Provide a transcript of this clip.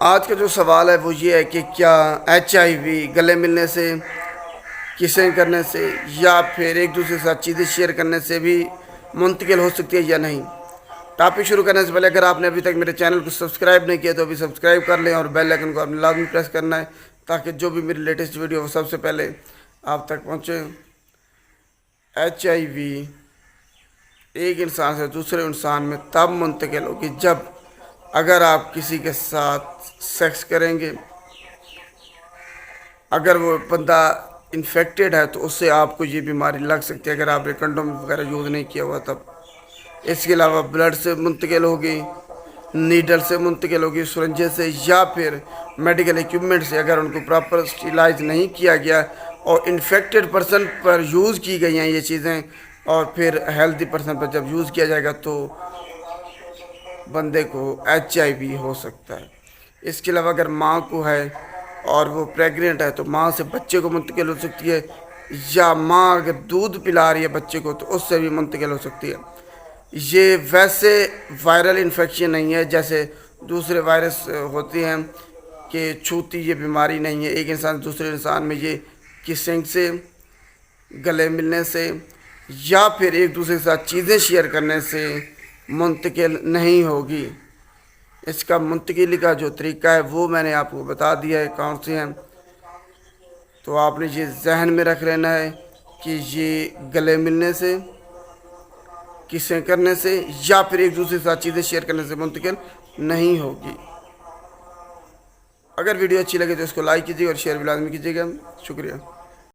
آج کا جو سوال ہے وہ یہ ہے کہ کیا HIV گلے ملنے سے، کسیں کرنے سے یا پھر ایک دوسرے کے ساتھ چیزیں شیئر کرنے سے بھی منتقل ہو سکتی ہے یا نہیں؟ ٹاپک شروع کرنے سے پہلے اگر آپ نے ابھی تک میرے چینل کو سبسکرائب نہیں کیا تو ابھی سبسکرائب کر لیں اور بیل آئکن کو آپ نے لازمی پریس کرنا ہے تاکہ جو بھی میری لیٹسٹ ویڈیو وہ سب سے پہلے آپ تک پہنچے۔ HIV ایک انسان سے دوسرے انسان میں تب منتقل ہوگی جب اگر آپ کسی کے ساتھ سیکس کریں گے، اگر وہ بندہ انفیکٹڈ ہے تو اس سے آپ کو یہ بیماری لگ سکتی ہے اگر آپ نے کنڈوم وغیرہ یوز نہیں کیا ہوا تب۔ اس کے علاوہ بلڈ سے منتقل ہوگی، نیڈل سے منتقل ہوگی، سرنجے سے، یا پھر میڈیکل ایکوپمنٹ سے اگر ان کو پراپر اسٹیلائز نہیں کیا گیا اور انفیکٹڈ پرسن پر یوز کی گئی ہیں یہ چیزیں، اور پھر ہیلدی پرسن پر جب یوز کیا جائے گا تو بندے کو HIV ہو سکتا ہے۔ اس کے علاوہ اگر ماں کو ہے اور وہ پریگننٹ ہے تو ماں سے بچے کو منتقل ہو سکتی ہے، یا ماں اگر دودھ پلا رہی ہے بچے کو تو اس سے بھی منتقل ہو سکتی ہے۔ یہ ویسے وائرل انفیکشن نہیں ہے جیسے دوسرے وائرس ہوتے ہیں کہ چھوتی یہ بیماری نہیں ہے۔ ایک انسان سے دوسرے انسان میں یہ کسنگ سے، گلے ملنے سے یا پھر ایک دوسرے کے ساتھ چیزیں شیئر کرنے سے منتقل نہیں ہوگی۔ اس کا منتقلی کا جو طریقہ ہے وہ میں نے آپ کو بتا دیا ہے کون سے ہیں، تو آپ نے یہ ذہن میں رکھ لینا ہے کہ یہ گلے ملنے سے، کسیں کرنے سے یا پھر ایک دوسرے کے ساتھ چیزیں شیئر کرنے سے منتقل نہیں ہوگی۔ اگر ویڈیو اچھی لگے تو اس کو لائک کیجیے اور شیئر بھی لازمی کیجیے گا۔ شکریہ۔